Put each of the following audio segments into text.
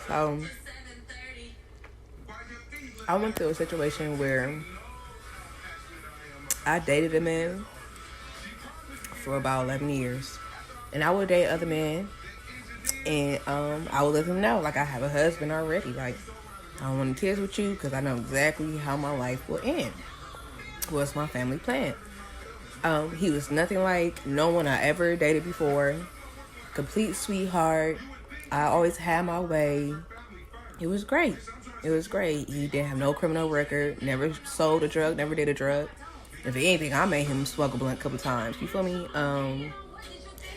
So I went through a situation where I dated a man for about 11 years. And I would date other men, and I would let them know, like, I have a husband already. Like, I don't want kids with you because I know exactly how my life will end. What's my family plan? He was nothing like no one I ever dated before. Complete sweetheart. I always had my way. It was great. It was great. He didn't have no criminal record. Never sold a drug. Never did a drug. If anything, I made him smoke a blunt a couple times. You feel me?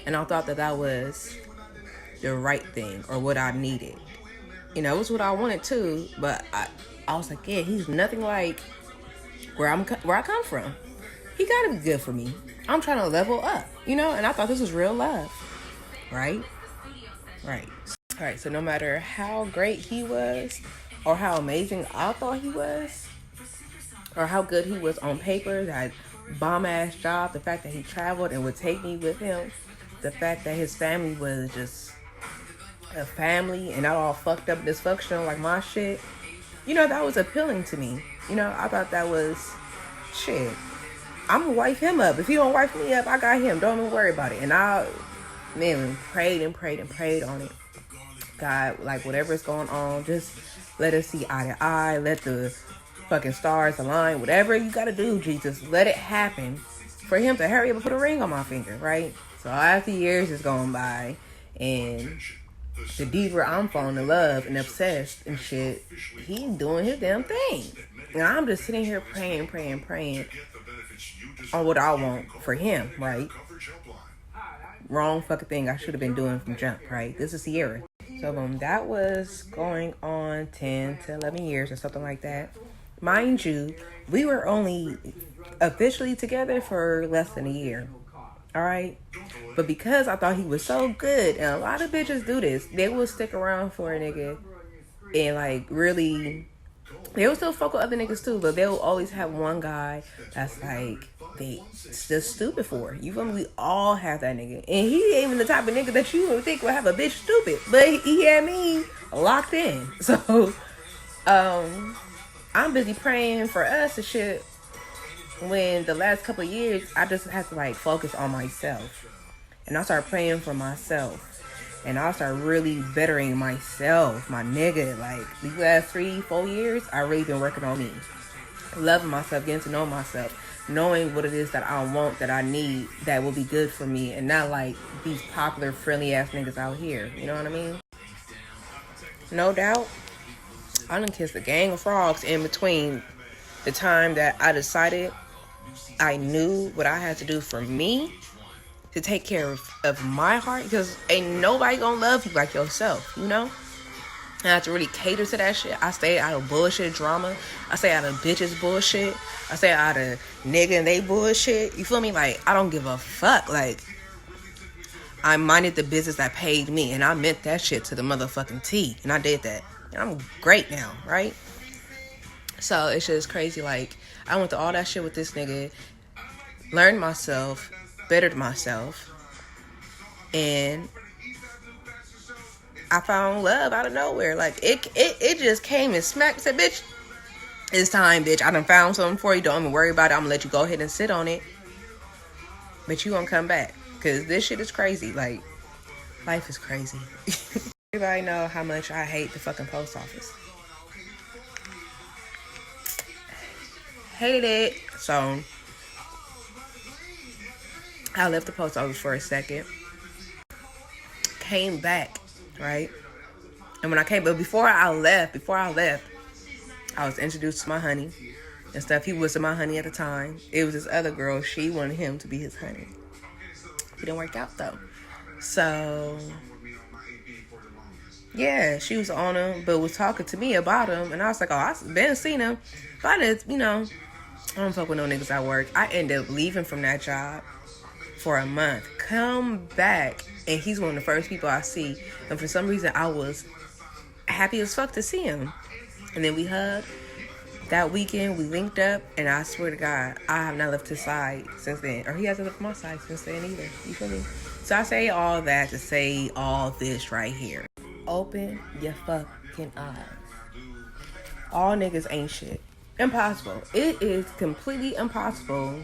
And I thought that was the right thing or what I needed. You know, it was what I wanted too. But I was like, yeah, he's nothing like where I come from. He gotta be good for me. I'm trying to level up, you know. And I thought this was real love, right? Right. All right. So no matter how great he was, or how amazing I thought he was, or how good he was on paper, that bomb ass job, the fact that he traveled and would take me with him, the fact that his family was just a family and not all fucked up, dysfunctional like my shit, you know, that was appealing to me. You know, I thought that was shit. I'm gonna wife him up. If he don't wife me up, I got him. Don't even worry about it. And I, man, prayed and prayed and prayed on it. God, like, whatever's going on, just let us see eye to eye. Let the fucking stars align. Whatever you gotta do, Jesus, let it happen for him to hurry up and put a ring on my finger, right? So after years is going by, and the deeper I'm falling in love and obsessed and shit, he's doing his damn thing. And I'm just sitting here praying on what I want for him, right? Wrong fucking thing I should have been doing from jump, right? This is Sierra. So that was going on 10 to 11 years or something like that. Mind you, we were only officially together for less than a year. All right? But because I thought he was so good, and a lot of bitches do this, they will stick around for a nigga and, like, really, they will still fuck with other niggas too, but they'll always have one guy that's like, they just stupid for. You feel me? We all have that nigga. And he ain't even the type of nigga that you would think would have a bitch stupid. But he had me locked in. So, I'm busy praying for us and shit. When the last couple of years, I just had to, like, focus on myself. And I started praying for myself. And I started really bettering myself, my nigga. Like, these last 3-4 years, I really been working on me. Loving myself, getting to know myself. Knowing what it is that I want, that I need, that will be good for me. And not like these popular, friendly ass niggas out here. You know what I mean? No doubt, I done kissed a gang of frogs in between the time that I decided I knew what I had to do for me to take care of my heart. Because ain't nobody gonna love you like yourself, you know? And I have to really cater to that shit. I stay out of bullshit drama. I stay out of bitches bullshit. I stay out of nigga and they bullshit. You feel me? Like, I don't give a fuck. Like, I minded the business that paid me. And I meant that shit to the motherfucking T. And I did that. And I'm great now, right? So, it's just crazy. Like, I went through all that shit with this nigga. Learned myself. Bettered myself. And I found love out of nowhere. Like, it just came and smacked. Said, bitch, it's time, bitch. I done found something for you. Don't even worry about it. I'm gonna let you go ahead and sit on it. But you gonna come back. Because this shit is crazy. Like, life is crazy. Everybody know how much I hate the fucking post office. Hate it. So, I left the post office for a second. Came back. Right? And when I came, but before I left, I was introduced to my honey and stuff. He wasn't my honey at the time. It was this other girl. She wanted him to be his honey. It didn't work out though. So, yeah, she was on him, but was talking to me about him. And I was like, oh, I've been seen him. But I didn't, you know, I don't fuck with no niggas at work. I ended up leaving from that job for a month. Come back. And he's one of the first people I see. And for some reason, I was happy as fuck to see him. And then we hugged. That weekend, we linked up. And I swear to God, I have not left his side since then. Or he hasn't left my side since then either. You feel me? So I say all that to say all this right here. Open your fucking eyes. All niggas ain't shit. Impossible. It is completely impossible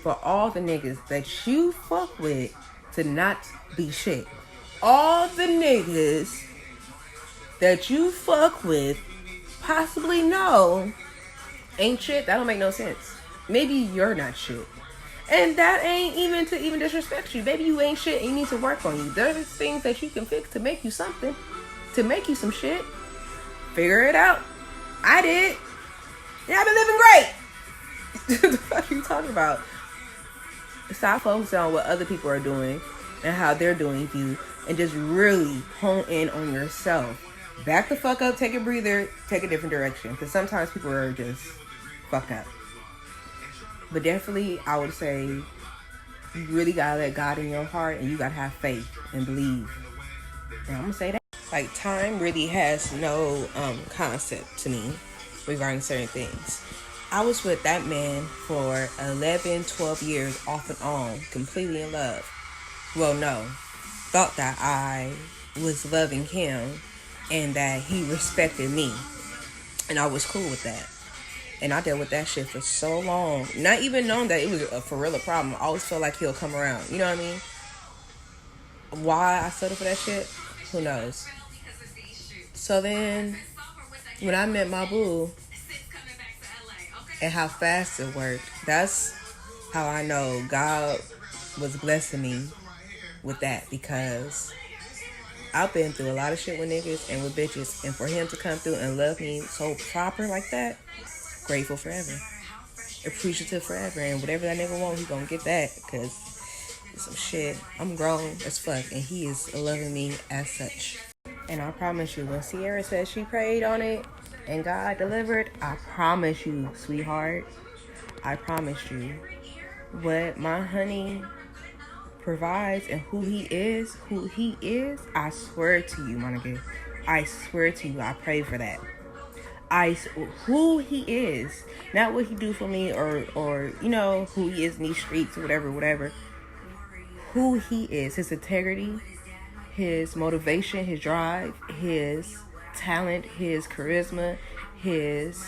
for all the niggas that you fuck with to not be shit. All the niggas that you fuck with possibly know ain't shit. That don't make no sense. Maybe you're not shit. And that ain't even to even disrespect you. Maybe you ain't shit and you need to work on you. There's things that you can fix to make you something. To make you some shit. Figure it out. I did. And I've been living great. What the fuck are you talking about? Stop focusing on what other people are doing and how they're doing you. And just really hone in on yourself. Back the fuck up. Take a breather. Take a different direction. Because sometimes people are just fucked up. But definitely, I would say, you really gotta let God in your heart and you gotta have faith and believe. And I'm gonna say that. Like, time really has no concept to me regarding certain things. I was with that man for 11, 12 years off and on, completely in love. Well, no. Thought that I was loving him and that he respected me. And I was cool with that. And I dealt with that shit for so long. Not even knowing that it was for real a problem. I always felt like he'll come around. You know what I mean? Why I settled for that shit? Who knows? So then, when I met my boo, and how fast it worked, that's how I know God was blessing me with that. Because I've been through a lot of shit with niggas and with bitches. And for him to come through and love me so proper like that, grateful forever, appreciative forever, and whatever that nigga want, he gonna get that, because it's some shit. I'm grown as fuck, and he is loving me as such. And I promise you, when Sierra said she prayed on it and God delivered, I promise you, sweetheart, I promise you, what my honey provides and who he is, I swear to you, my nigga, I swear to you, I pray for that. Who he is, not what he do for me or you know, who he is in these streets or whatever. Who he is, his integrity, his motivation, his drive, his talent, his charisma, his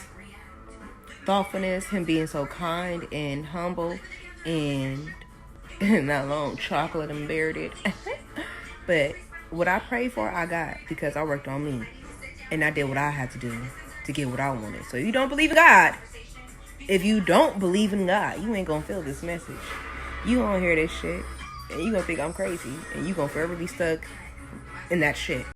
thoughtfulness, him being so kind and humble and not long chocolate and bearded. But what I prayed for, I got, because I worked on me and I did what I had to do to get what I wanted. So you don't believe in God. If you don't believe in God, you ain't gonna feel this message. You gonna hear this shit and you gonna think I'm crazy and you gonna forever be stuck in that shit.